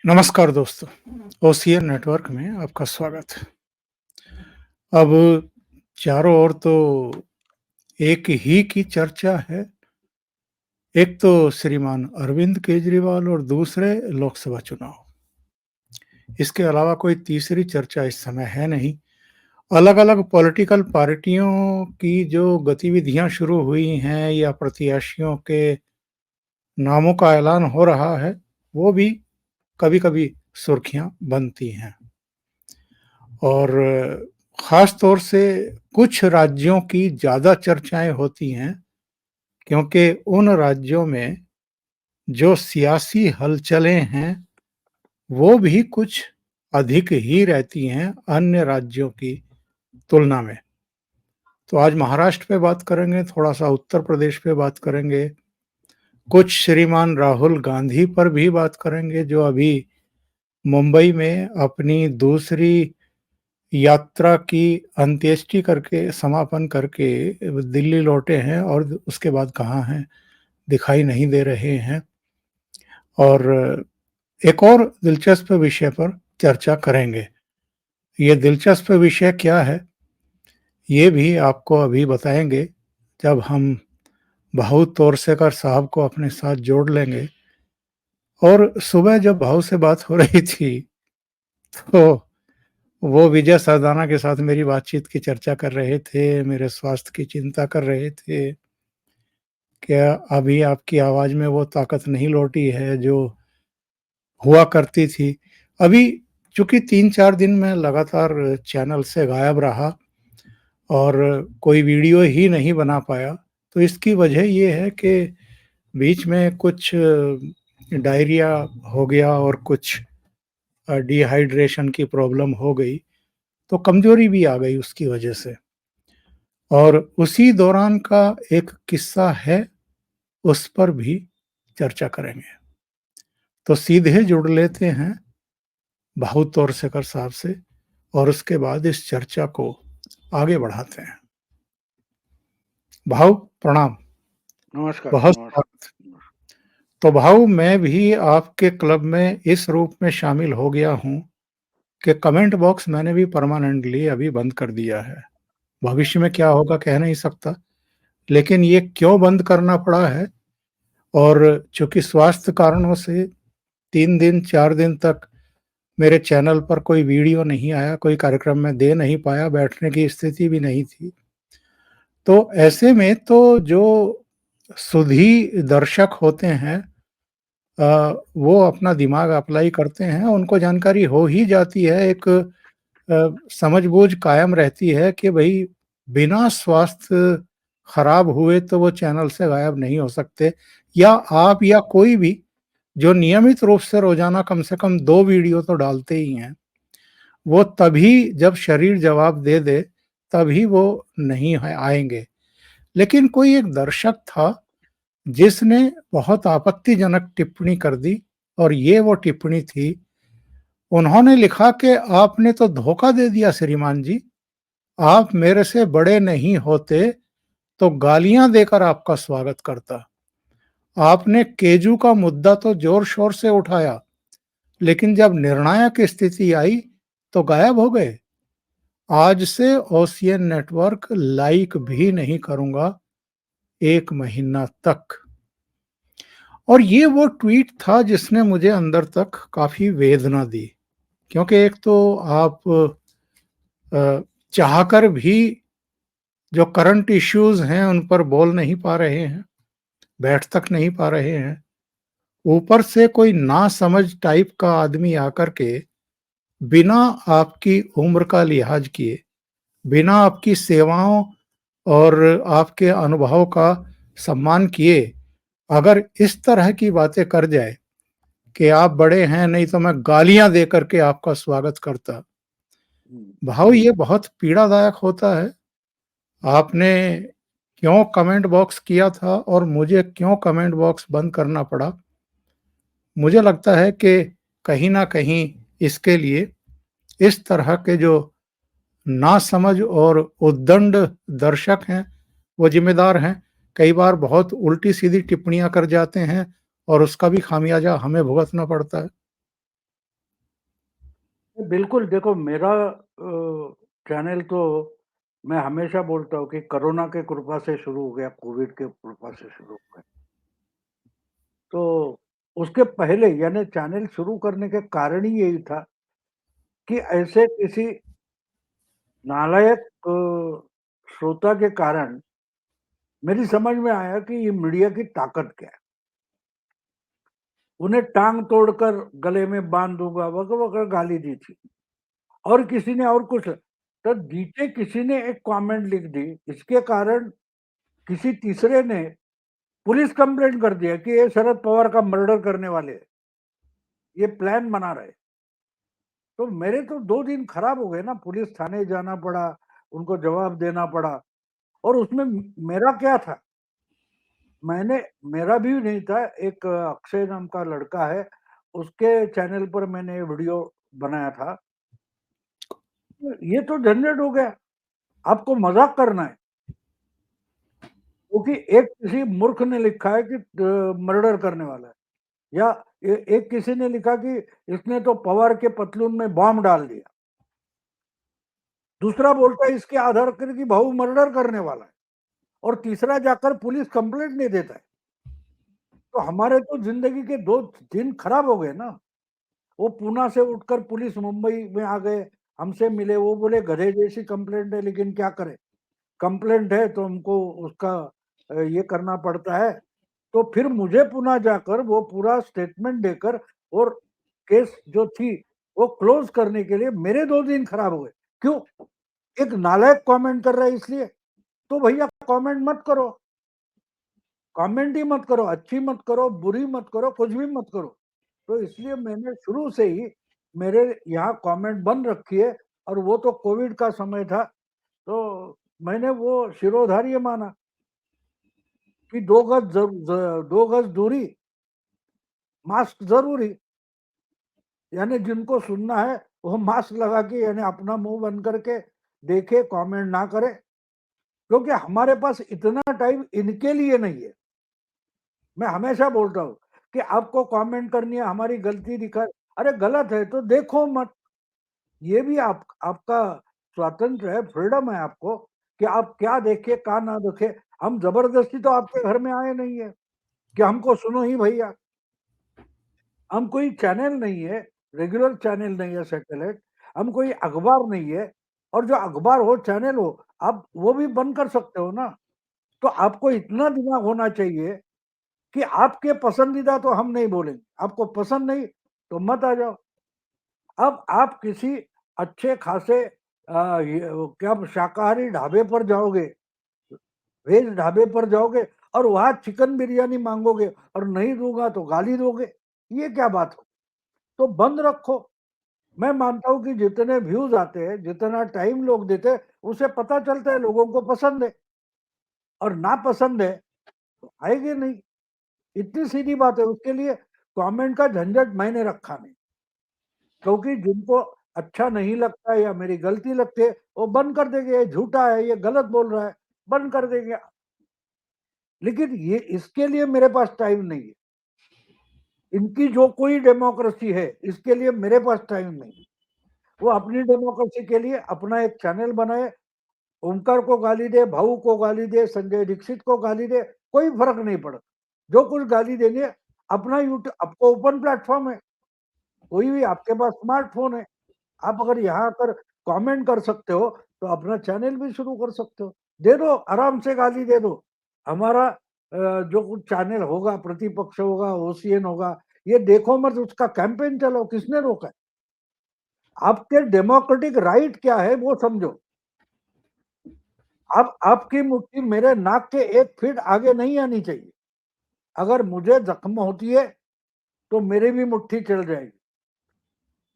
नमस्कार दोस्तों, OCN network में आपका स्वागत है। अब चारों ओर तो एक ही की चर्चा है। एक तो श्रीमान अरविंद केजरीवाल और दूसरे लोकसभा चुनाव। इसके अलावा कोई तीसरी चर्चा इस समय है नहीं। अलग-अलग पॉलिटिकल पार्टियों की जो गतिविधियां शुरू हुई हैं या प्रत्याशियों के नामों का ऐलान हो रहा है, वो भी कभी-कभी सुर्खियां बनती हैं। और ख़ास तौर से कुछ राज्यों की ज़्यादा चर्चाएँ होती हैं, क्योंकि उन राज्यों में जो सियासी हलचलें हैं, वो भी कुछ अधिक ही रहती हैं अन्य राज्यों की तुलना में। तो आज महाराष्ट्र पे बात करेंगे, थोड़ा-सा उत्तर प्रदेश पे बात करेंगे, कुछ श्रीमान राहुल गांधी पर भी बात करेंगे, जो अभी मुंबई में अपनी दूसरी यात्रा की अंत्येष्टि करके समापन करके दिल्ली लौटे हैं और उसके बाद कहाँ हैं, दिखाई नहीं दे रहे हैं। और एक और दिलचस्प विषय पर चर्चा करेंगे। ये दिलचस्प विषय क्या है, ये भी आपको अभी बताएँगे जब हम भाऊ तोरसेकर साहब को अपने साथ जोड़ लेंगे। और सुबह जब भाऊ से बात हो रही थी, तो वो विजय सरदाना के साथ मेरी बातचीत की चर्चा कर रहे थे, मेरे स्वास्थ्य की चिंता कर रहे थे। क्या अभी आपकी आवाज़ में वो ताकत नहीं लौटी है जो हुआ करती थी? अभी चूँकि 3-4 दिन मैं लगातार चैनल से गायब रहा और कोई वीडियो ही नहीं बना पाया, तो इसकी वजह ये है कि बीच में कुछ डायरिया हो गया और कुछ डिहाइड्रेशन की प्रॉब्लम हो गई, तो कमज़ोरी भी आ गई उसकी वजह से। और उसी दौरान का एक किस्सा है, उस पर भी चर्चा करेंगे। तो सीधे जुड़ लेते हैं भाऊ तोरसेकर साहब से और उसके बाद इस चर्चा को आगे बढ़ाते हैं। भाऊ प्रणाम, नमस्कार, बहुत नमस्कार। स्वागत। तो भाऊ मैं भी आपके क्लब में इस रूप में शामिल हो गया हूँ कि कमेंट बॉक्स मैंने भी परमानेंटली अभी बंद कर दिया है। भविष्य में क्या होगा कह नहीं सकता, लेकिन ये क्यों बंद करना पड़ा है, और चूँकि स्वास्थ्य कारणों से 3 दिन 4 दिन तक मेरे चैनल पर कोई वीडियो नहीं आया, कोई कार्यक्रम में दे नहीं पाया, बैठने की स्थिति भी नहीं थी। तो ऐसे में तो जो सुधी दर्शक होते हैं, वो अपना दिमाग अप्लाई करते हैं, उनको जानकारी हो ही जाती है, एक समझ-बूझ कायम रहती है कि भई बिना स्वास्थ्य खराब हुए तो वो चैनल से गायब नहीं हो सकते, या आप या कोई भी जो नियमित रूप से रोज़ाना कम से कम 2 वीडियो तो डालते ही हैं, वो तभी जब शरीर जवाब दे दे, तभी वो नहीं है आएँगे। लेकिन कोई एक दर्शक था, जिसने बहुत आपत्तिजनक टिप्पणी कर दी, और ये वो टिप्पणी थी, उन्होंने लिखा कि आपने तो धोखा दे दिया श्रीमान जी, आप मेरे से बड़े नहीं होते, तो गालियाँ देकर आपका स्वागत करता। आपने केजू का मुद्दा तो ज़ोर-शोर से उठाया, लेकिन जब निर्णायक स्थिति आई, तो गायब हो गए। आज से ओशियन नेटवर्क लाइक भी नहीं करूँगा 1 महीना तक। और ये वो ट्वीट था जिसने मुझे अंदर तक काफ़ी वेदना दी, क्योंकि एक तो आप चाहकर भी जो करंट इश्यूज़ हैं उन पर बोल नहीं पा रहे हैं, बैठ तक नहीं पा रहे हैं। ऊपर से कोई नासमझ टाइप का आदमी आकर के बिना आपकी उम्र का लिहाज किए, बिना आपकी सेवाओं और आपके अनुभव का सम्मान किए, अगर इस तरह की बातें कर जाए कि आप बड़े हैं, नहीं तो मैं गालियाँ दे कर के आपका स्वागत करता। हुँ। भाऊ ये बहुत पीड़ादायक होता है। आपने क्यों कमेंट बॉक्स किया था और मुझे क्यों कमेंट बॉक्स बंद करना पड़ा? मुझे लगता है कि कहीं न कहीं इसके लिए इस तरह के जो नासमझ और उद्दंड दर्शक हैं, वो ज़िम्मेदार हैं। कई बार बहुत उल्टी-सीधी टिप्पणियाँ कर जाते हैं और उसका भी खामियाज़ा हमें भुगतना पड़ता है। बिल्कुल, देखो मेरा चैनल तो मैं हमेशा बोलता हूँ कि कोरोना के कृपा से शुरू हो गया, कोविड के कृपा से शुरू हो गया। तो उसके पहले यानी चैनल शुरू करने के कारण ही यही था कि ऐसे किसी नालायक श्रोता के कारण मेरी समझ में आया कि ये मीडिया की ताकत क्या है। उन्हें टाँग तोड़कर गले में बाँध दूँगा, वगैरह गाली दी थी। और किसी ने और कुछ तो नीचे किसी ने एक कमेंट लिख दी, इसके कारण किसी तीसरे ने पुलिस कंप्लेंट कर दिया कि ये शरद पवार का मर्डर करने वाले हैं, ये प्लान बना रहे। तो मेरे तो 2 दिन खराब हो गए ना, पुलिस थाने जाना पड़ा, उनको जवाब देना पड़ा और उसमें मेरा क्या था? मैंने मेरा भी नहीं था, एक अक्षय नाम का लड़का है, उसके चैनल पर मैंने वीडियो बनाया था। ये तो झंझट हो गया, आपको मज़ाक करना है। क्योंकि एक किसी मूर्ख ने लिखा है कि मर्डर करने वाला है या एक किसी ने लिखा कि इसने तो पवार के पतलून में बॉम्ब डाल दिया। दूसरा बोलता है इसके आधार पर कि भाऊ मर्डर करने वाला है और तीसरा जाकर पुलिस कंप्लेंट नहीं देता है। तो हमारे तो जिंदगी के 2 दिन खराब हो गए ना। वो पूना से उठकर पुलिस मुंबई में आ गए, हमसे मिले, वो बोले गधे जैसी कंप्लेंट है लेकिन क्या करें, कंप्लेंट है तो हमको उसका ये करना पड़ता है। तो फिर मुझे पुनः जाकर वो पूरा स्टेटमेंट देकर और केस जो थी वो क्लोज करने के लिए मेरे 2 दिन खराब हो गए। क्यों? एक नालायक कमेंट कर रहा है इसलिए। तो भैया कमेंट मत करो, कमेंट ही मत करो, अच्छी मत करो, बुरी मत करो, कुछ भी मत करो। तो इसलिए मैंने शुरू से ही मेरे यहाँ कमेंट बंद रखी है और वो तो कोविड का समय था, तो मैंने वो शिरोधार्य माना कि 2 गज दूरी, मास्क ज़रूरी। यानी जिनको सुनना है वो मास्क लगा के यानी अपना मुंह बंद करके देखे, कमेंट ना करे, क्योंकि हमारे पास इतना टाइम इनके लिए नहीं है। मैं हमेशा बोलता हूँ कि आपको कमेंट करनी है, हमारी गलती दिखा, अरे गलत है तो देखो मत। ये भी आपका स्वातंत्र है, फ्रीडम है आपको कि आप क्या देखे, क्या ना देखे। हम जबरदस्ती तो आपके घर में आए नहीं है कि हमको सुनो ही भैया। हम कोई चैनल नहीं है, रेगुलर चैनल नहीं है सैटेलाइट, हम कोई अखबार नहीं है और जो अखबार हो, चैनल हो, आप वो भी बंद कर सकते हो ना। तो आपको इतना दिमाग होना चाहिए कि आपके पसंदीदा तो हम नहीं बोलेंगे, आपको पसंद नहीं तो मत आ जाओ। अब आप किसी अच्छे खासे क्या शाकाहारी ढाबे पर जाओगे, वेज ढाबे पर जाओगे और वहाँ चिकन बिरयानी माँगोगे और नहीं दूँगा तो गाली दोगे, ये क्या बात हुई? तो बंद रखो। मैं मानता हूँ कि जितने व्यूज़ आते हैं, जितना टाइम लोग देते हैं, उसे पता चलता है लोगों को पसंद है और नापसंद है तो आएगी नहीं। इतनी सीधी बात है, उसके लिए कमेंट का झंझट मैंने रखा नहीं। क्योंकि जिनको अच्छा नहीं लगता है या मेरी गलती लगती है, वो बंद कर देंगे, ये झूठा है, ये गलत बोल रहा है, बंद कर देंगे। लेकिन ये इसके लिए मेरे पास टाइम नहीं है। इनकी जो कोई डेमोक्रेसी है, इसके लिए मेरे पास टाइम नहीं है। वो अपनी डेमोक्रेसी के लिए अपना एक चैनल बनाए, ओमकार को गाली दे, भाऊ को गाली दे, संजय दीक्षित को गाली दे, कोई फ़र्क नहीं पड़ता। जो कुछ गाली देनी है, अपना आपको ओपन प्लेटफ़ॉर्म है, कोई भी आपके पास स्मार्टफ़ोन है, आप अगर यहाँ आकर कमेंट कर सकते हो, तो अपना चैनल भी शुरू कर सकते हो। दे दो, आराम से गाली दे दो। हमारा जो कुछ चैनल होगा, प्रतिपक्ष होगा, ओसीएन होगा, ये देखो मत उसका कैंपेन चलाओ, किसने रोका है? आपके डेमोक्रेटिक राइट क्या है वो समझो। अब आपकी मुट्ठी मेरे नाक के 1 फीट आगे नहीं आनी चाहिए। अगर मुझे ज़ख्म होती है, तो मेरी भी मुट्ठी चल जाएगी।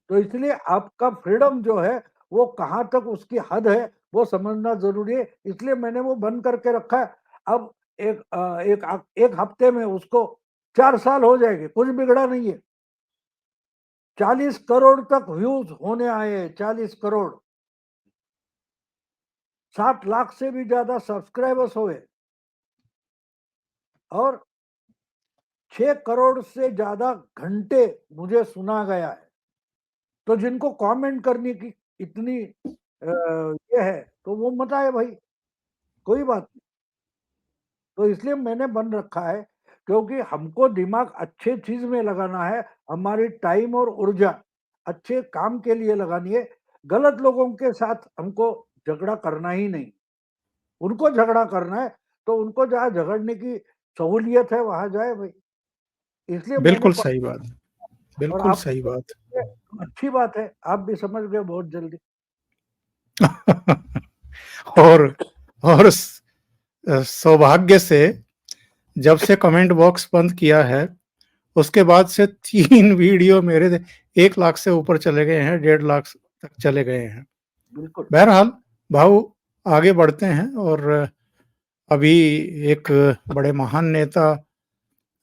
तो इसलिए आपका फ्रीडम जो है, वो कहाँ तक उसकी हद है, वो समझना ज़रूरी है। इसलिए मैंने वो बंद करके रखा है। अब एक हफ्ते में उसको 4 साल हो जाएँगे, कुछ बिगड़ा नहीं है। 40 करोड़ तक व्यूज़ होने आए हैं, 40 करोड़। 7 लाख से भी ज़्यादा सब्सक्राइबर्स हुए और 6 करोड़ से ज़्यादा घंटे मुझे सुना गया है। तो जिनको कमेंट करने की इतनी ये है तो वो मत आए भाई, कोई बात नहीं। तो इसलिए मैंने बन रखा है, क्योंकि हमको दिमाग अच्छे चीज में लगाना है, हमारी टाइम और ऊर्जा अच्छे काम के लिए लगानी है। गलत लोगों के साथ हमको झगड़ा करना ही नहीं। उनको झगड़ा करना है तो उनको जहाँ झगड़ने की सहूलियत है वहां जाए भाई। इसलिए मैंने बिल्कुल सही बात, और बिल्कुल आप सही बात। अच्छी बात है, आप भी समझ गए बहुत जल्दी। और और सौभाग्य से जब से कमेंट बॉक्स बंद किया है, उसके बाद से 3 वीडियो मेरे 1 लाख से ऊपर चले गए हैं, 1.5 लाख तक चले गए हैं। बिल्कुल। बहरहाल भाऊ आगे बढ़ते हैं और अभी एक बड़े महान नेता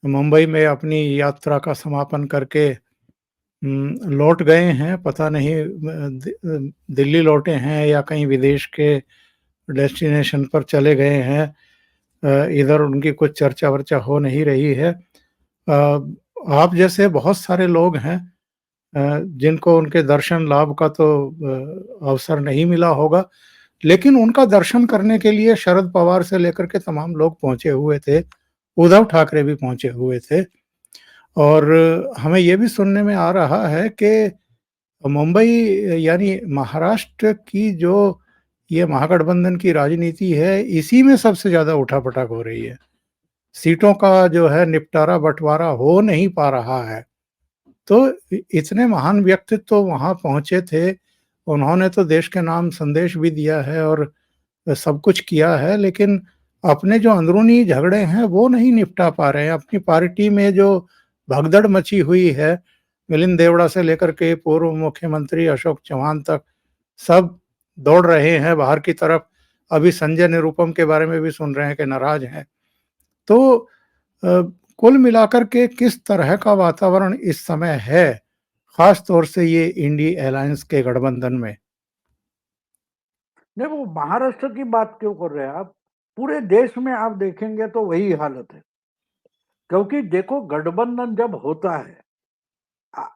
मुंबई में अपनी यात्रा का समापन करके लौट गए हैं। पता नहीं दिल्ली लौटे हैं या कहीं विदेश के डेस्टिनेशन पर चले गए हैं। इधर उनकी कुछ चर्चा वर्चा हो नहीं रही है। आप जैसे बहुत सारे लोग हैं जिनको उनके दर्शन लाभ का तो अवसर नहीं मिला होगा, लेकिन उनका दर्शन करने के लिए शरद पवार से लेकर के तमाम लोग पहुंचे हुए थे। उद्धव ठाकरे भी पहुंचे हुए थे और हमें ये भी सुनने में आ रहा है कि मुंबई यानी महाराष्ट्र की जो ये महागठबंधन की राजनीति है, इसी में सबसे ज़्यादा उठापटक हो रही है। सीटों का जो है निपटारा बँटवारा हो नहीं पा रहा है। तो इतने महान व्यक्तित्व तो वहाँ पहुँचे थे, उन्होंने तो देश के नाम संदेश भी दिया है और सब कुछ किया है, लेकिन अपने जो अंदरूनी झगड़े हैं वो नहीं निपटा पा रहे हैं। अपनी पार्टी में जो भगदड़ मची हुई है, मिलिंद देवड़ा से लेकर के पूर्व मुख्यमंत्री अशोक चौहान तक सब दौड़ रहे हैं बाहर की तरफ। अभी संजय निरुपम के बारे में भी सुन रहे हैं कि नाराज हैं। तो अ, कुल मिलाकर के किस तरह का वातावरण इस समय है, खास तौर से ये इंडी अलायंस के गठबंधन में? नहीं, वो महाराष्ट्र की बात क्यों कर रहे हैं आप? पूरे देश में आप देखेंगे तो वही हालत है। क्योंकि देखो, गठबंधन जब होता है,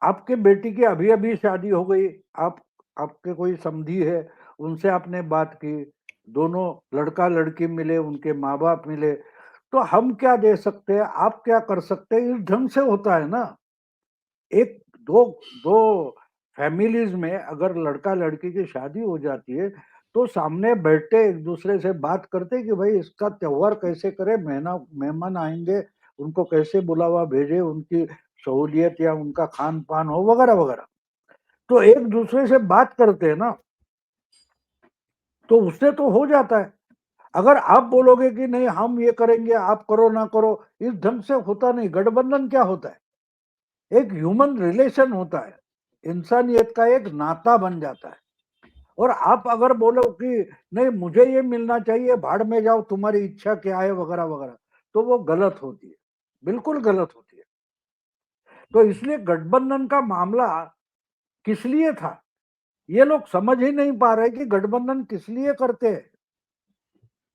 आपके बेटी की अभी अभी शादी हो गई, आप आपके कोई समधी है, उनसे आपने बात की, दोनों लड़का लड़की मिले, उनके माँ बाप मिले, तो हम क्या दे सकते हैं, आप क्या कर सकते हैं, इस ढंग से होता है ना। एक दो दो फैमिलीज में अगर लड़का लड़की की शादी हो जाती है तो सामने बैठते एक दूसरे से बात करते कि भाई इसका त्योहार कैसे करें, मेहमान आएंगे, उनको कैसे बुलावा भेजे, उनकी सहूलियत या उनका खान पान हो वगैरह वगैरह। तो एक दूसरे से बात करते हैं ना, तो उससे तो हो जाता है। अगर आप बोलोगे कि नहीं हम ये करेंगे, आप करो ना करो, इस ढंग से होता नहीं। गठबंधन क्या होता है? एक ह्यूमन रिलेशन होता है, इंसानियत का एक नाता बन जाता है। और आप अगर बोलो कि नहीं मुझे ये मिलना चाहिए, भाड़ में जाओ, तुम्हारी इच्छा क्या है वगैरह वगैरह, तो वो गलत होती है, बिल्कुल गलत होती है। तो इसलिए गठबंधन का मामला किस लिए था, ये लोग समझ ही नहीं पा रहे कि गठबंधन किस लिए करते हैं।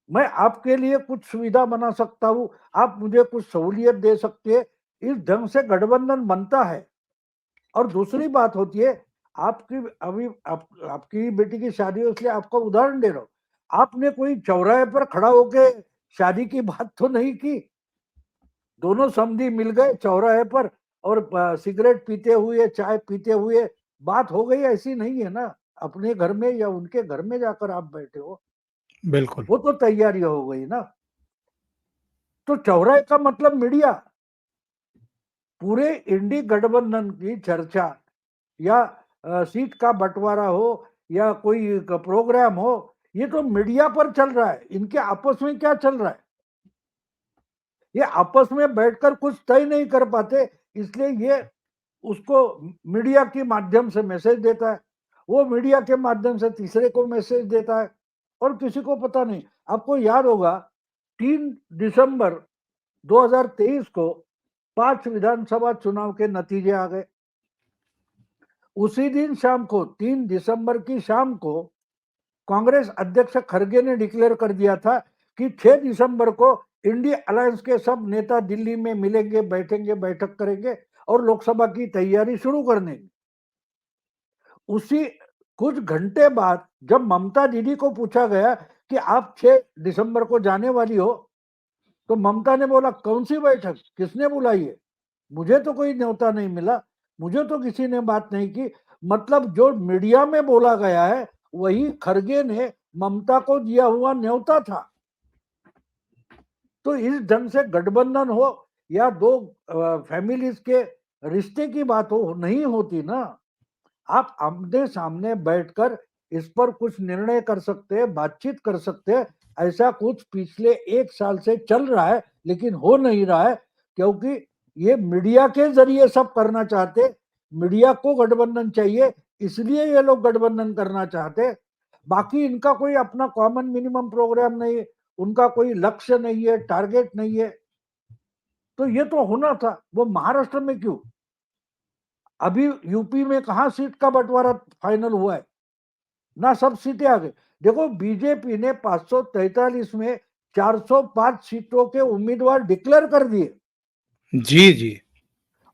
मैं आपके लिए कुछ सुविधा बना सकता हूं, आप मुझे कुछ सहूलियत दे सकते हैं, इस ढंग से गठबंधन बनता है। और दूसरी बात होती है, आपकी अभी आपकी बेटी की शादी है इसलिए आपको उदाहरण दे रहा हूं, आपने कोई चौराहे पर खड़ा होके शादी की बात तो नहीं की। दोनों समधी मिल गए चौराहे पर और सिगरेट पीते हुए, चाय पीते हुए बात हो गई, ऐसी नहीं है ना। अपने घर में या उनके घर में जाकर आप बैठे हो, बिल्कुल। वो तो तैयारी हो गई ना। तो चौराहे का मतलब मीडिया, पूरे इंडी गठबंधन की चर्चा या सीट का बंटवारा हो या कोई प्रोग्राम हो, ये तो मीडिया पर चल रहा है। इनके आपस में क्या चल रहा है, ये आपस में बैठकर कुछ तय नहीं कर पाते, इसलिए ये उसको मीडिया के माध्यम से मैसेज देता है, वो मीडिया के माध्यम से तीसरे को मैसेज देता है, और किसी को पता नहीं। आपको याद होगा 3 दिसंबर 2023 को 5 विधानसभा चुनाव के नतीजे आ गए। उसी दिन शाम को 3 दिसंबर की शाम को कांग्रेस अध्यक्ष खड़गे ने डिक्लेयर कर दिया था कि 6 दिसंबर को इंडिया अलायंस के सब नेता दिल्ली में मिलेंगे, बैठेंगे, बैठक करेंगे और लोकसभा की तैयारी शुरू करने। उसी कुछ घंटे बाद जब ममता दीदी को पूछा गया कि आप 6 दिसंबर को जाने वाली हो, तो ममता ने बोला कौन सी बैठक, किसने बुलाई है, मुझे तो कोई न्योता नहीं मिला, मुझे तो किसी ने बात नहीं की। मतलब जो मीडिया में बोला गया है वही खरगे ने ममता को दिया हुआ न्योता था। तो इस ढंग से गठबंधन हो या दो फैमिलीज के रिश्ते की बात हो, नहीं होती ना। आप आमने सामने बैठकर इस पर कुछ निर्णय कर सकते हैं, बातचीत कर सकते हैं। ऐसा कुछ पिछले 1 साल से चल रहा है लेकिन हो नहीं रहा है, क्योंकि ये मीडिया के जरिए सब करना चाहते, मीडिया को गठबंधन चाहिए, इसलिए ये लोग गठबंधन करना चाहते। बाकी इनका कोई अपना कॉमन मिनिमम प्रोग्राम नहीं है, उनका कोई लक्ष्य नहीं है, टारगेट नहीं है। तो ये तो होना था, वो महाराष्ट्र में क्यों? अभी यूपी में कहां सीट का बंटवारा फाइनल हुआ है? ना सब सीटें आ गई। देखो बीजेपी ने 543 में 405 सीटों के उम्मीदवार डिक्लेयर कर दिए, जी, जी।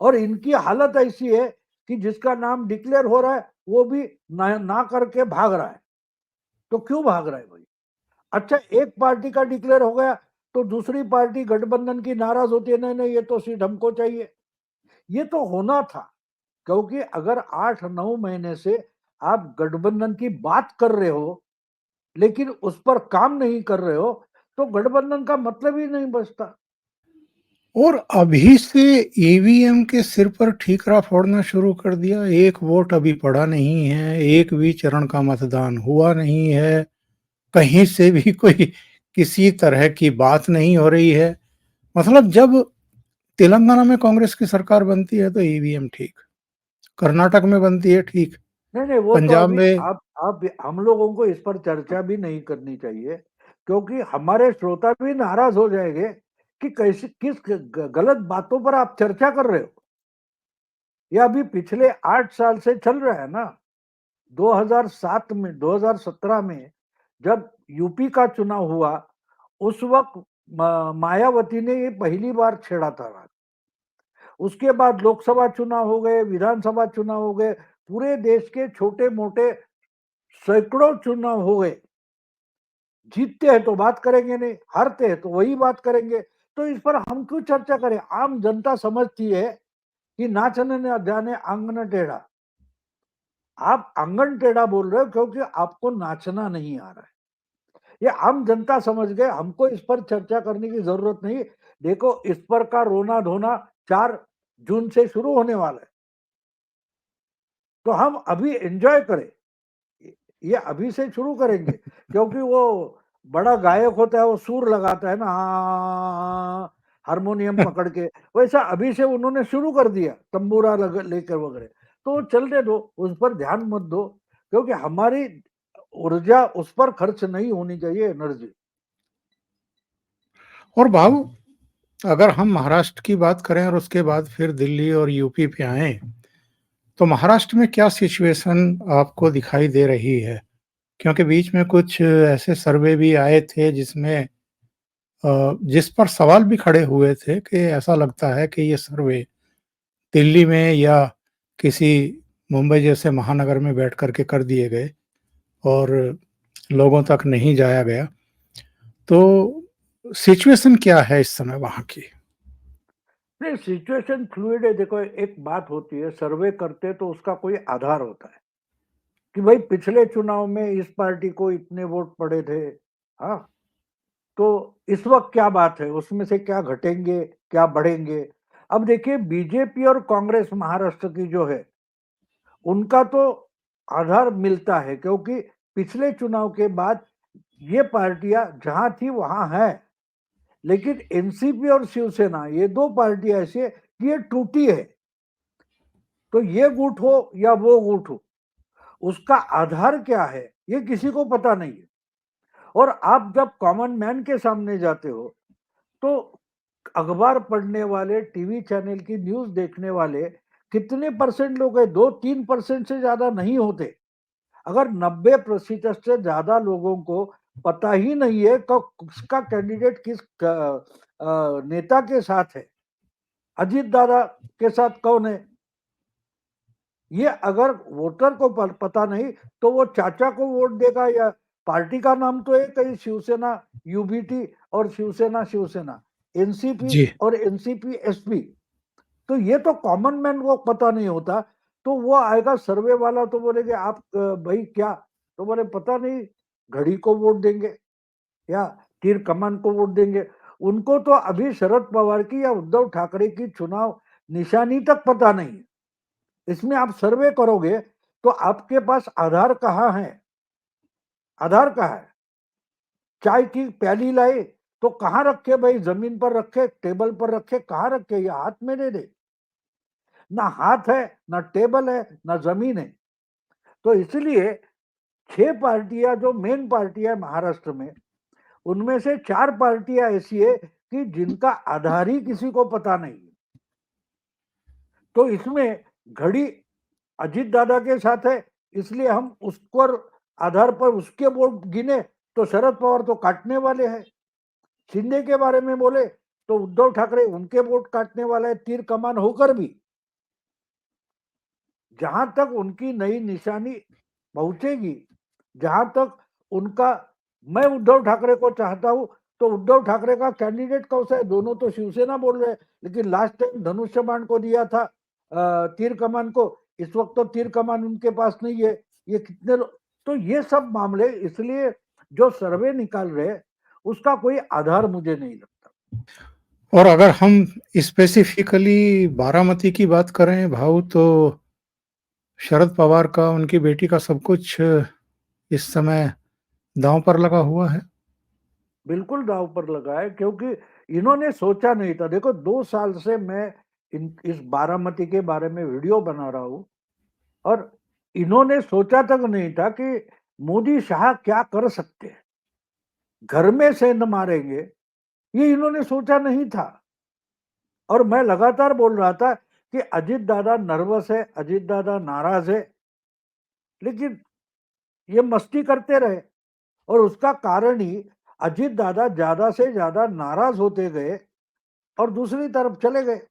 और इनकी हालत ऐसी है कि जिसका नाम डिक्लेयर हो रहा है वो भी ना करके भाग रहा है। तो क्यों भाग रहा है भाई? अच्छा, एक पार्टी का डिक्लेयर हो गया तो दूसरी पार्टी गठबंधन की नाराज होती है, नहीं नहीं ये तो सीट हमको चाहिए। ये तो होना था, क्योंकि अगर 8-9 महीने से आप गठबंधन की बात कर रहे हो लेकिन उस पर काम नहीं कर रहे हो, तो गठबंधन का मतलब ही नहीं बचता। और अभी से ईवीएम के सिर पर ठीकरा फोड़ना शुरू कर दिया। एक वोट अभी पड़ा नहीं है, एक भी चरण का मतदान हुआ नहीं है, कहीं से भी कोई किसी तरह की बात नहीं हो रही है। मतलब जब तेलंगाना में कांग्रेस की सरकार बनती है तो ईवीएम ठीक, कर्नाटक में बनती है ठीक, नहीं नहीं, वो तो पंजाब अभी में। आप हम लोगों को इस पर चर्चा भी नहीं करनी चाहिए, क्योंकि हमारे श्रोता भी नाराज हो जाएंगे कि कैसे किस गलत बातों पर आप चर्चा कर रहे हो। ये अभी पिछले 8 साल से चल रहा है ना। 2007 में 2017 में जब यूपी का चुनाव हुआ, उस वक्त मायावती ने ये पहली बार छेड़ा था। उसके बाद लोकसभा चुनाव हो गए, विधानसभा चुनाव हो गए, पूरे देश के छोटे मोटे सैकड़ों चुनाव हो गए। जीतते हैं तो बात करेंगे नहीं, हारते हैं तो वही बात करेंगे। तो इस पर हम क्यों चर्चा करें? आम जनता समझती है कि नाचने न जाने आंगन टेढ़ा। आप आंगन टेढ़ा बोल रहे हो क्योंकि आपको नाचना नहीं आ रहा है। ये आम जनता समझ गए, हमको इस पर चर्चा करने की जरूरत नहीं। देखो, इस पर का रोना धोना 4 जून से शुरू होने वाला है, तो हम अभी एंजॉय करें। ये अभी से शुरू करेंगे, क्योंकि वो बड़ा गायक होता है, वो सुर लगाता है ना, हारमोनियम पकड़ के, वैसा अभी से उन्होंने शुरू कर दिया तंबूरा लेकर वगैरह। तो चलने दो, उस पर ध्यान मत दो, क्योंकि हमारी ऊर्जा उस पर खर्च नहीं होनी चाहिए, एनर्जी। और भाव, अगर हम महाराष्ट्र की बात करें और उसके बाद फिर दिल्ली और यूपी पे आए, तो महाराष्ट्र में क्या सिचुएशन आपको दिखाई दे रही है? क्योंकि बीच में कुछ ऐसे सर्वे भी आए थे जिसमें जिस पर सवाल भी खड़े हुए थे कि ऐसा लगता है कि ये सर्वे दिल्ली में या किसी मुंबई जैसे महानगर में बैठ कर के कर दिए गए और लोगों तक नहीं जाया गया। तो सिचुएशन क्या है इस समय वहाँ की? नहीं, सिचुएशन फ्लूइड है। देखो, एक बात होती है, सर्वे करते तो उसका कोई आधार होता है कि भाई पिछले चुनाव में इस पार्टी को इतने वोट पड़े थे। हाँ, तो इस वक्त क्या बात है, उसमें से क्या घटेंगे, क्या बढ़ेंगे। अब देखिए, बीजेपी और कांग्रेस महाराष्ट्र की जो है, उनका तो आधार मिलता है, क्योंकि पिछले चुनाव के बाद ये पार्टियां जहां थी वहां है। लेकिन एनसीपी और शिवसेना, ये दो पार्टियां ऐसी है कि ये टूटी है। तो ये गुट हो या वो गुट हो, उसका आधार क्या है ये किसी को पता नहीं है। और आप जब कॉमन मैन के सामने जाते हो, तो अखबार पढ़ने वाले, टीवी चैनल की न्यूज देखने वाले कितने परसेंट लोग हैं? 2-3% से ज्यादा नहीं होते। अगर 90% से ज्यादा लोगों को पता ही नहीं है कि किसका कैंडिडेट किस नेता के साथ है, अजीत दादा के साथ कौन है, ये अगर वोटर को पता नहीं तो वो चाचा को वोट देगा, या पार्टी का नाम तो एक है शिवसेना यूबीटी और शिवसेना शिवसेना, एनसीपी जी। और एनसीपी एसपी, तो ये तो कॉमन मैन को पता नहीं होता। तो वो आएगा सर्वे वाला तो बोलेंगे आप भाई क्या, तो बोले पता नहीं, घड़ी को वोट देंगे या तीर कमान को वोट देंगे। उनको तो अभी शरद पवार की या उद्धव ठाकरे की चुनाव निशानी तक पता नहीं है। इसमें आप सर्वे करोगे तो आपके पास आधार कहाँ है, आधार कहाँ है, चाय की प्याली लाए तो कहाँ रखे भाई, जमीन पर रखे, टेबल पर रखे, कहाँ रखे, ये हाथ में दे दे, ना हाथ है ना टेबल है ना जमीन है। तो इसलिए 6 पार्टियां जो मेन पार्टियां महाराष्ट्र में, उनमें से 4 पार्टियां ऐसी है कि जिनका आधार ही किसी को पता नहीं। तो इसमें घड़ी अजीत दादा के साथ है, इसलिए हम उसको आधार पर उसके वोट गिने तो शरद पवार तो काटने वाले हैं। शिंदे के बारे में बोले तो उद्धव ठाकरे उनके वोट काटने वाला है, तीर कमान होकर भी। जहां तक उनकी नई निशानी पहुंचेगी, जहां तक उनका, मैं उद्धव ठाकरे को चाहता हूं तो उद्धव ठाकरे का कैंडिडेट कौन सा है, दोनों तो शिवसेना बोल रहे हैं, लेकिन लास्ट टाइम धनुष्य बाण को दिया था तीर कमान को, इस वक्त तो तीर कमान उनके पास नहीं है। ये कितने तो ये सब मामले, इसलिए जो सर्वे निकाल रहे उसका कोई आधार मुझे नहीं लगता। और अगर हम स्पेसिफिकली बारामती की बात करें भाऊ, तो शरद पवार का, उनकी बेटी का सब कुछ इस समय दांव पर लगा हुआ है। बिल्कुल दांव पर लगा है, क्योंकि इन्होंने सोचा नहीं था। देखो 2 साल से मैं इस बारामती के बारे में वीडियो बना रहा हूं, और इन्होंने सोचा तक नहीं था कि मोदी शाह क्या कर सकते हैं, घर में सेंध मारेंगे, ये इन्होंने सोचा नहीं था। और मैं लगातार बोल रहा था कि अजीत दादा नर्वस है, अजीत दादा नाराज है, लेकिन ये मस्ती करते रहे, और उसका कारण ही अजीत दादा ज्यादा से ज्यादा नाराज होते गए और दूसरी तरफ चले गए।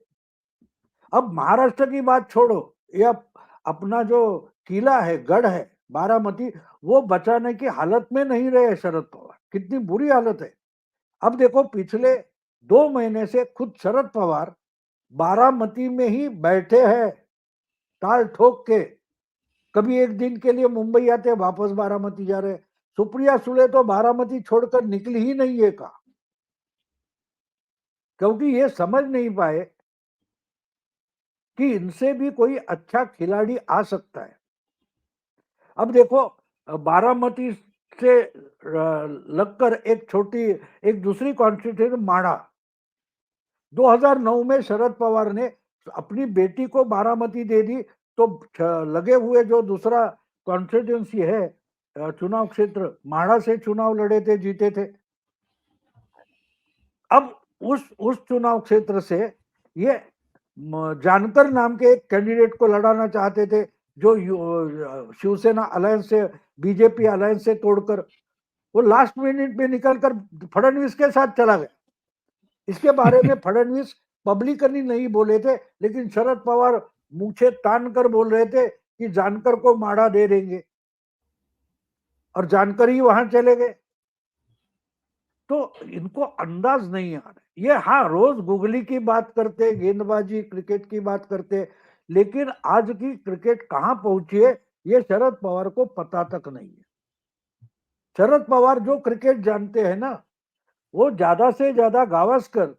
अब महाराष्ट्र की बात छोड़ो, या अपना जो किला है, गढ़ है बारामती, वो बचाने की हालत में नहीं रहे शरद पवार, कितनी बुरी हालत है। अब देखो पिछले 2 महीने से खुद शरद पवार बारामती में ही बैठे हैं, ताल ठोक के, कभी एक दिन के लिए मुंबई आते वापस बारामती जा रहे। सुप्रिया सुले तो बारामती छोड़कर निकली ही नहीं है का, क्योंकि ये समझ नहीं पाए कि इनसे भी कोई अच्छा खिलाड़ी आ सकता है। अब देखो बारामती से लगकर एक दूसरी कॉन्स्टिट्यूशन माड़ा, 2009 में शरद पवार ने अपनी बेटी को बारामती दे दी, तो लगे हुए जो दूसरा कॉन्स्टिट्यूंसी है, चुनाव क्षेत्र माड़ा से चुनाव लड़े थे, जीते थे। अब उस चुनाव क्षेत्र से ये जानकर नाम के एक कैंडिडेट को लड़ाना चाहते थे, जो शिवसेना अलायंस से, बीजेपी अलायंस से तोड़कर वो लास्ट मिनट में निकलकर फडणवीस के साथ चला गया। इसके बारे में फडणवीस पब्लिकली नहीं बोले थे, लेकिन शरद पवार मुंछे तान कर बोल रहे थे कि जानकर को माड़ा दे देंगे, और जानकर ही वहां चले गए। तो इनको अंदाज नहीं आ रहा। ये हाँ, रोज गुगली की बात करते, गेंदबाजी क्रिकेट की बात करते, लेकिन आज की क्रिकेट कहां पहुंची है ये शरद पवार को पता तक नहीं है। शरद पवार जो क्रिकेट जानते हैं ना, वो ज्यादा से ज्यादा गावस्कर,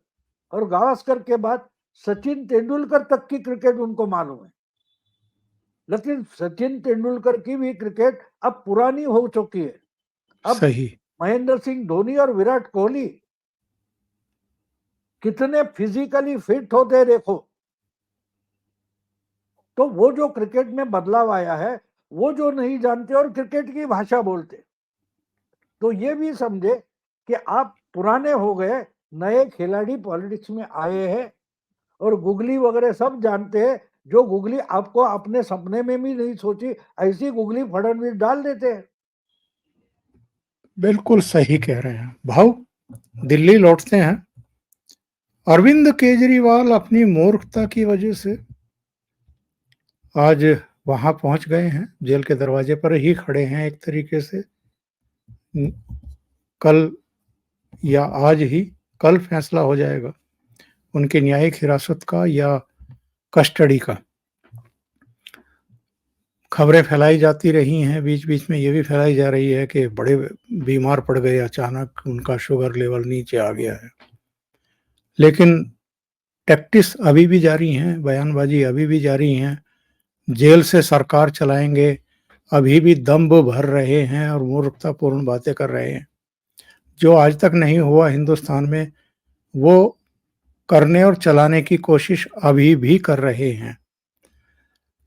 और गावस्कर के बाद सचिन तेंदुलकर तक की क्रिकेट उनको मालूम है। लेकिन सचिन तेंदुलकर की भी क्रिकेट अब पुरानी हो चुकी है। अब सही। महेंद्र सिंह धोनी और विराट कोहली कितने फिजिकली फिट होते देखो। तो वो जो क्रिकेट में बदलाव आया है, वो जो नहीं जानते और क्रिकेट की भाषा बोलते, तो ये भी समझे कि आप पुराने हो गए, नए खिलाड़ी पॉलिटिक्स में आए हैं, और गुगली वगैरह सब जानते हैं। जो गुगली आपको अपने सपने में भी नहीं सोची, ऐसी गुगली फडणवीस डाल देते हैं। बिल्कुल सही कह रहे हैं भाऊ। दिल्ली लौटते हैं। अरविंद केजरीवाल अपनी मूर्खता की वजह से आज वहाँ पहुँच गए हैं, जेल के दरवाजे पर ही खड़े हैं एक तरीके से। कल या आज ही कल फैसला हो जाएगा उनकी न्यायिक हिरासत का या कस्टडी का। खबरें फैलाई जाती रही हैं, बीच-बीच में ये भी फैलाई जा रही है कि बड़े बीमार पड़ गए, अचानक उनका शुगर लेवल नीचे आ गया है। लेकिन टैक्टिस अभी भी जारी हैं, बयानबाजी अभी भी जारी हैं। जेल से सरकार चलाएँगे, अभी भी दंभ भर रहे हैं और मूर्खतापूर्ण बातें कर रहे हैं। जो आज तक नहीं हुआ हिंदुस्तान में, वो करने और चलाने की कोशिश अभी भी कर रहे हैं।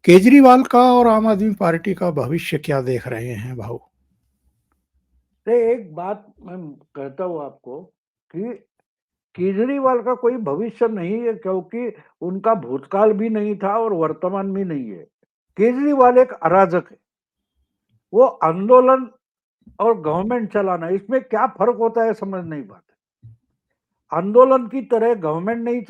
केजरीवाल का और आम आदमी पार्टी का भविष्य क्या देख रहे हैं भाऊ? एक बात मैं कहता हूँ आपको कि केजरीवाल का कोई भविष्य नहीं है, क्योंकि उनका भूतकाल भी नहीं था और वर्तमान भी नहीं है। केजरीवाल एक अराजक है। वो आंदोलन और गवर्नमेंट चलाना, इसमें क्या फर्क होता है समझ नहीं पाते। आंदोलन की तरह गवर्नमेंट नहीं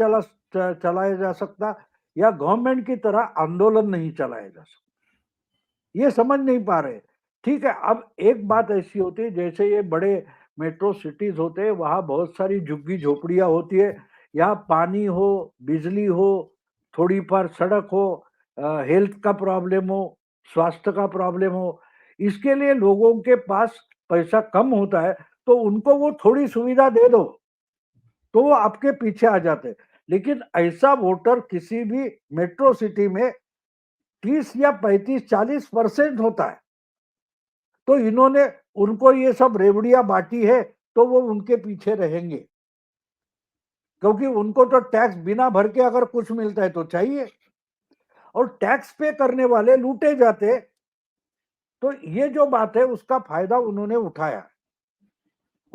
चलाया जा सकता, या गवर्नमेंट की तरह आंदोलन नहीं चलाया जा सकता। ये समझ नहीं पा रहे। ठीक है, अब एक बात ऐसी होती है, जैसे ये बड़े मेट्रो सिटीज होते हैं, वहां बहुत सारी झुग्गी झोपड़ियां होती है। यहाँ पानी हो, बिजली हो, थोड़ी पर सड़क हो, हेल्थ का प्रॉब्लम हो, स्वास्थ्य का प्रॉब्लम हो, इसके लिए लोगों के पास पैसा कम होता है, तो उनको वो थोड़ी सुविधा दे दो तो वो आपके पीछे आ जाते हैं। लेकिन ऐसा वोटर किसी भी मेट्रो सिटी में 30 या 35-40% होता है। तो इन्होंने उनको ये सब रेवड़ियां बांटी है, तो वो उनके पीछे रहेंगे, क्योंकि उनको तो टैक्स बिना भर के अगर कुछ मिलता है तो चाहिए, और टैक्स पे करने वाले लूटे जाते। तो ये जो बात है, उसका फायदा उन्होंने उठाया,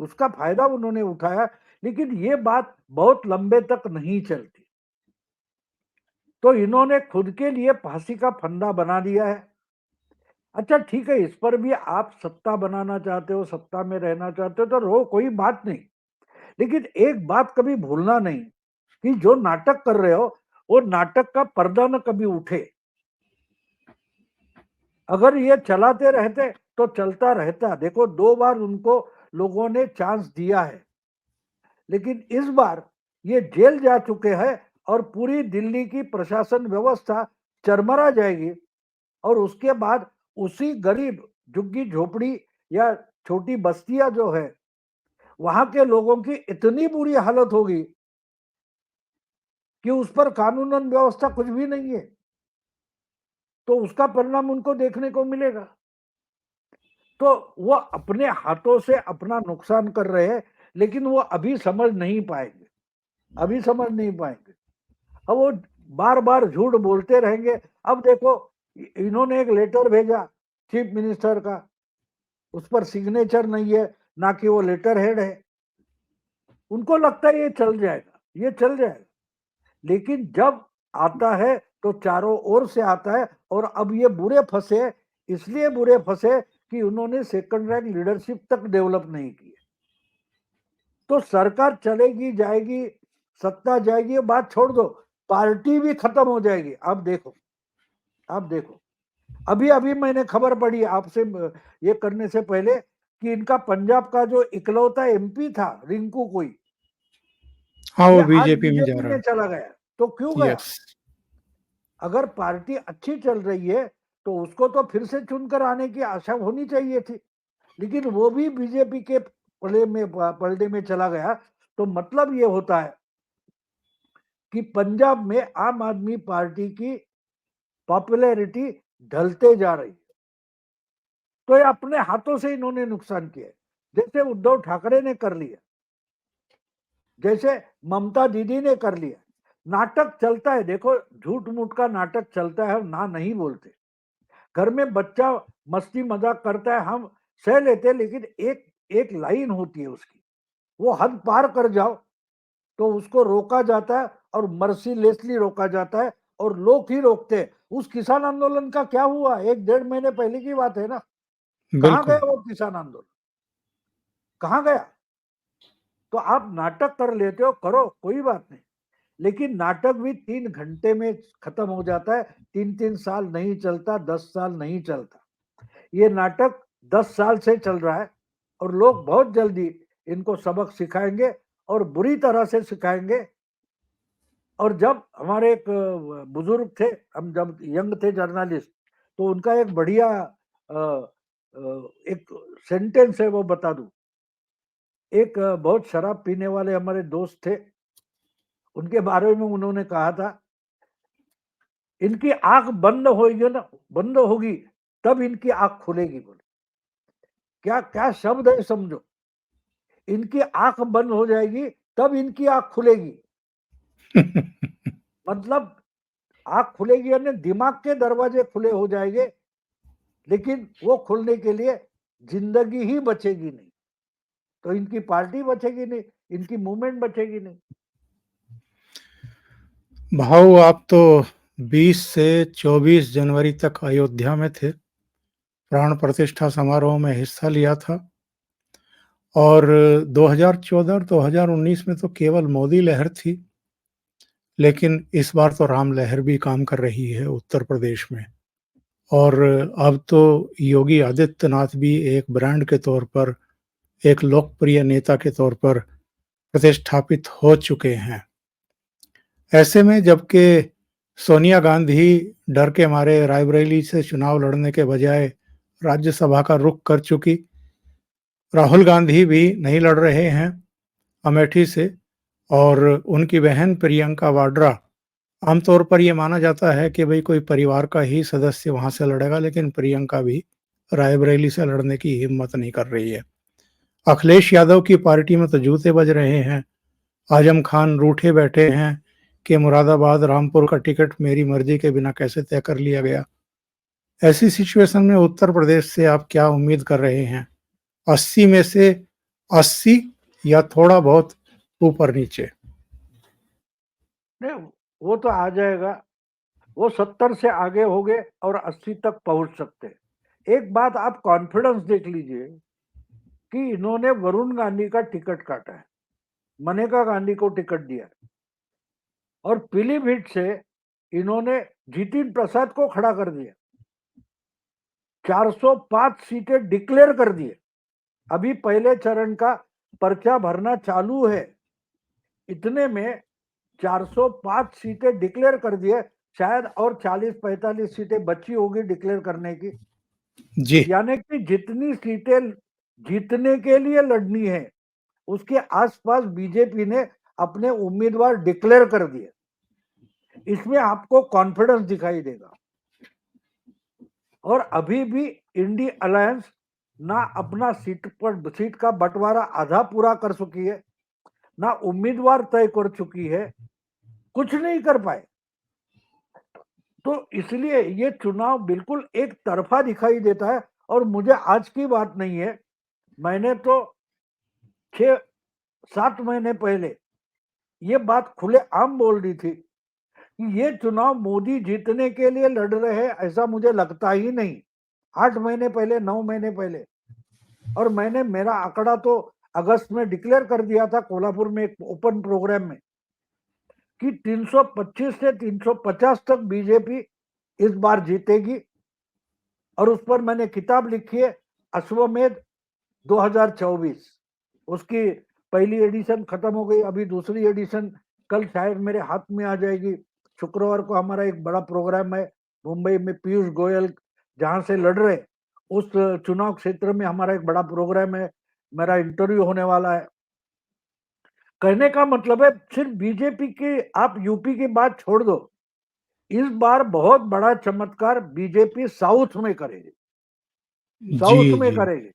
उसका फायदा उन्होंने उठाया, लेकिन ये बात बहुत लंबे तक नहीं चलती। तो इन्होंने खुद के लिए फांसी का फंदा बना दिया है। अच्छा ठीक है, इस पर भी आप सत्ता बनाना चाहते हो, सत्ता में रहना चाहते हो, तो रहो, कोई बात नहीं। लेकिन एक बात कभी भूलना नहीं कि जो नाटक कर रहे हो, वो नाटक का पर्दा न कभी उठे। अगर ये चलाते रहते तो चलता रहता। देखो, 2 बार उनको लोगों ने चांस दिया है, लेकिन इस बार ये जेल जा चुके हैं और पूरी दिल्ली की प्रशासन व्यवस्था चरमरा जाएगी। और उसके बाद उसी गरीब झुग्गी झोपड़ी या छोटी बस्तियां जो है, वहां के लोगों की इतनी बुरी हालत होगी कि उस पर कानून व्यवस्था कुछ भी नहीं है। तो उसका परिणाम उनको देखने को मिलेगा। तो वो अपने हाथों से अपना नुकसान कर रहे हैं, लेकिन वो अभी समझ नहीं पाएंगे, अभी समझ नहीं पाएंगे। अब वो बार बार झूठ बोलते रहेंगे। अब देखो, इन्होंने एक लेटर भेजा चीफ मिनिस्टर का, उस पर सिग्नेचर नहीं है, ना कि वो लेटर हेड है। उनको लगता है ये चल जाएगा, ये चल जाएगा, लेकिन जब आता है तो चारों ओर से आता है। और अब ये बुरे फंसे, इसलिए बुरे फंसे कि उन्होंने सेकंड रैंक लीडरशिप तक डेवलप नहीं की। तो सरकार चलेगी जाएगी, सत्ता जाएगी, बात छोड़ दो, पार्टी भी खत्म हो जाएगी। अब देखो, अब देखो, अभी अभी मैंने खबर पढ़ी आपसे ये करने से पहले कि इनका पंजाब का जो इकलौता एमपी था, रिंकू कोई, हाँ, ये वो आज बीजेपी में जा बीजेपी रहा में है। चला गया। तो क्यों गया? यस। अगर पार्टी अच्छी चल रही है तो उसको तो फिर से चुनकर आने की आशा होनी चाहिए थी, लेकिन वो भी बीजेपी के पलड़े में चला गया। तो मतलब ये होता है कि पंजाब में आम आदमी पार्टी की पॉपुलैरिटी ढलते जा रही है। तो ये अपने हाथों से इन्होंने नुकसान किया, जैसे उद्धव ठाकरे ने कर लिया, जैसे ममता दीदी ने कर लिया। नाटक चलता है, देखो, झूठ मूठ का नाटक चलता है, ना नहीं बोलते। घर में बच्चा मस्ती मजाक करता है, हम सह लेते हैं, लेकिन एक एक लाइन होती है उसकी, वो हद पार कर जाओ तो उसको रोका जाता है, और मर्सीलेसली रोका जाता है, और लोग ही रोकते हैं। उस किसान आंदोलन का क्या हुआ? 1-1.5 महीने पहले की बात है ना। कहाँ गया बिल्कुल। वो किसान आंदोलन? कहाँ गया? तो आप नाटक कर लेते हो, करो, कोई बात नहीं, लेकिन नाटक भी 3 घंटे में खत्म हो जाता है, 3-3 साल नहीं चलता, 10 साल नहीं चलता। ये नाटक 10 साल से चल रहा है और लोग बहुत जल्दी इनको सबक सिखाएंगे और बुरी तरह से सिखाएंगे। और जब हमारे एक बुजुर्ग थे, हम जब यंग थे जर्नलिस्ट, तो उनका एक बढ़िया एक सेंटेंस है, वो बता दूं। एक बहुत शराब पीने वाले हमारे दोस्त थे, उनके बारे में उन्होंने कहा था, इनकी आंख बंद होगी ना, बंद होगी तब इनकी आंख खुलेगी। बोले क्या क्या शब्द है, समझो। इनकी आंख बंद हो जाएगी तब इनकी आंख खुलेगी। मतलब आंख खुलेगी यानी दिमाग के दरवाजे खुले हो जाएंगे, लेकिन वो खुलने के लिए जिंदगी ही बचेगी नहीं, तो इनकी पार्टी बचेगी नहीं, इनकी मूवमेंट बचेगी नहीं। भाऊ, आप तो 20 से 24 जनवरी तक अयोध्या में थे, प्राण प्रतिष्ठा समारोह में हिस्सा लिया था, और 2014 और 2019 में तो केवल मोदी लहर थी, लेकिन इस बार तो राम लहर भी काम कर रही है उत्तर प्रदेश में। और अब तो योगी आदित्यनाथ भी एक ब्रांड के तौर पर, एक लोकप्रिय नेता के तौर पर प्रतिष्ठापित हो चुके हैं। ऐसे में जबकि सोनिया गांधी डर के मारे रायबरेली से चुनाव लड़ने के बजाय राज्यसभा का रुख कर चुकी, राहुल गांधी भी नहीं लड़ रहे हैं अमेठी से, और उनकी बहन प्रियंका वाड्रा, आमतौर पर यह माना जाता है कि भाई कोई परिवार का ही सदस्य वहां से लड़ेगा, लेकिन प्रियंका भी रायबरेली से लड़ने की हिम्मत नहीं कर रही है। अखिलेश यादव की पार्टी में तो जूते बज रहे हैं, आजम खान रूठे बैठे हैं कि मुरादाबाद रामपुर का टिकट मेरी मर्जी के बिना कैसे तय कर लिया गया। ऐसी सिचुएशन में उत्तर प्रदेश से आप क्या उम्मीद कर रहे हैं? 80 में से 80 या थोड़ा बहुत ऊपर नीचे? नहीं, वो तो आ जाएगा। वो 70 से आगे हो गए और 80 तक पहुंच सकते। एक बात आप कॉन्फिडेंस देख लीजिए कि इन्होंने वरुण गांधी का टिकट काटा है, मनेका गांधी को टिकट दिया, और पीलीभीत से इन्होंने जितिन प्रसाद को खड़ा कर दिया, 405 सीटें डिक्लेयर कर दिए। अभी पहले चरण का पर्चा भरना चालू है, इतने में 405 सीटें डिक्लेयर कर दिए, शायद और 40-45 सीटें बची होगी डिक्लेयर करने की। जी। यानी कि जितनी सीटें जीतने के लिए लड़नी है, उसके आसपास बीजेपी ने अपने उम्मीदवार डिक्लेयर कर दिए। इसमें आपको कॉन्फिडेंस दिखाई देगा। और अभी भी इंडी अलायंस ना अपना सीट का बंटवारा आधा पूरा कर चुकी है, ना उम्मीदवार तय कर चुकी है, कुछ नहीं कर पाए। तो इसलिए ये चुनाव बिल्कुल एक तरफा दिखाई देता है। और मुझे आज की बात नहीं है, मैंने तो 6-7 महीने पहले ये बात खुलेआम बोल दी थी कि ये चुनाव मोदी जीतने के लिए लड़ रहे हैं, ऐसा मुझे लगता ही नहीं। 8 महीने पहले, 9 महीने पहले। और मैंने मेरा आंकड़ा तो अगस्त में डिक्लेयर कर दिया था कोल्हापुर में एक ओपन प्रोग्राम में कि 325 से 350 तक बीजेपी इस बार जीतेगी। और उस पर मैंने किताब लिखी है, अश्वमेध 2024। उसकी पहली एडिशन खत्म हो गई, अभी दूसरी एडिशन कल शायद मेरे हाथ में आ जाएगी। शुक्रवार को हमारा एक बड़ा प्रोग्राम है मुंबई में, पीयूष गोयल जहां से लड़ रहे उस चुनाव क्षेत्र में हमारा एक बड़ा प्रोग्राम है, मेरा इंटरव्यू होने वाला है। कहने का मतलब है, सिर्फ बीजेपी की आप यूपी की बात छोड़ दो, इस बार बहुत बड़ा चमत्कार बीजेपी साउथ में करेगी, जी। साउथ में जी। करेगी।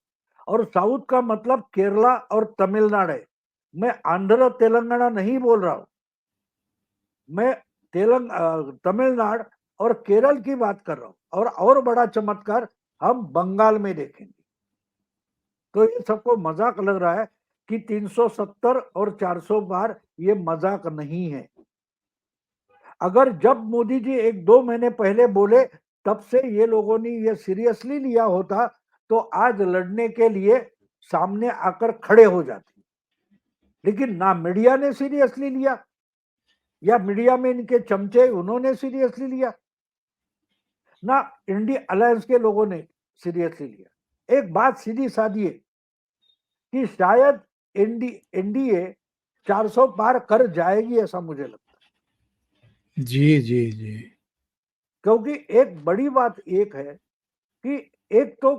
और साउथ का मतलब केरला और तमिलनाडु है। मैं आंध्र तेलंगाना नहीं बोल रहा हूं, मैं तमिलनाडु और केरल की बात कर रहा हूं। और बड़ा चमत्कार हम बंगाल में देखेंगे। तो ये सबको मजाक लग रहा है कि 370 और 400 पार, ये मजाक नहीं है। अगर जब मोदी जी 1-2 महीने पहले बोले, तब से ये लोगों ने ये सीरियसली लिया होता, तो आज लड़ने के लिए सामने आकर खड़े हो जाते। लेकिन ना मीडिया ने सीरियसली लिया, या मीडिया में इनके चमचे उन्होंने सीरियसली लिया, ना इंडिया अलायंस के लोगों ने सीरियसली लिया। एक बात सीधी सादी है कि शायद एनडीए 400 पार कर जाएगी, ऐसा मुझे लगता है। जी, जी, जी। क्योंकि एक बड़ी बात एक है कि एक तो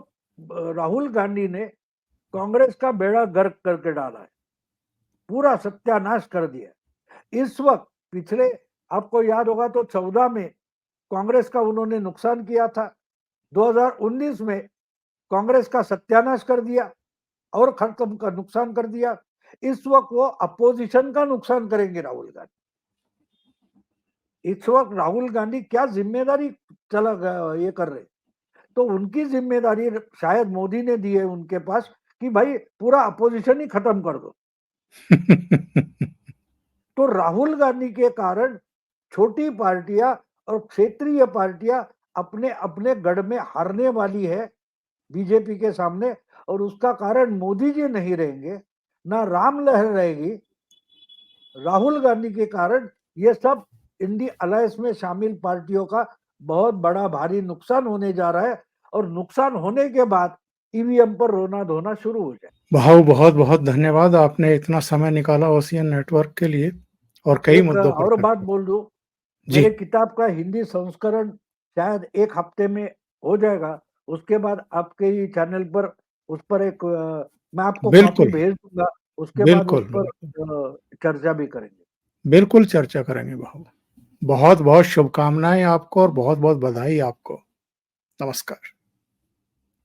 राहुल गांधी ने कांग्रेस का बेड़ा गर्क करके डाला है, पूरा सत्यानाश कर दिया। इस वक्त पिछले, आपको याद होगा तो 14 में कांग्रेस का उन्होंने नुकसान किया था, 2019 में कांग्रेस का सत्यानाश कर दिया और खत्म का नुकसान कर दिया। इस वक्त वो अपोजिशन का नुकसान करेंगे राहुल गांधी। इस वक्त राहुल गांधी क्या जिम्मेदारी चला ये कर रहे, तो उनकी जिम्मेदारी शायद मोदी ने दी है उनके पास कि भाई पूरा अपोजिशन ही खत्म कर दो। तो राहुल गांधी के कारण छोटी पार्टियां और क्षेत्रीय पार्टियां अपने अपने गढ़ में हारने वाली है बीजेपी के सामने, और उसका कारण मोदी जी नहीं रहेंगे, ना राम लहर रहेगी। राहुल गांधी के कारण ये सब इंडी अलायंस में शामिल पार्टियों का बहुत बड़ा भारी नुकसान होने जा रहा है, और नुकसान होने के बाद ईवीएम पर रोना धोना शुरू हो जाए। भाऊ, बहुत बहुत धन्यवाद, आपने इतना समय निकाला ओशियन नेटवर्क के लिए और कई एक मुद्दों पर और बात चर्चा। बोल दूं, जी। मेरे किताब का हिंदी संस्करण शायद एक हफ्ते में हो जाएगा। उसके बाद आपके ही चैनल पर उस पर एक मैं आपको कॉपी बिल्कुल, भेज दूंगा, उसके बाद उस बिल्कुल, पर बिल्कुल। चर्चा भी करेंगे। बिल्कुल चर्चा करेंगे भाऊ। बहुत बहुत शुभकामनाएं आपको और बहुत बहुत बधाई आपको। नमस्कार।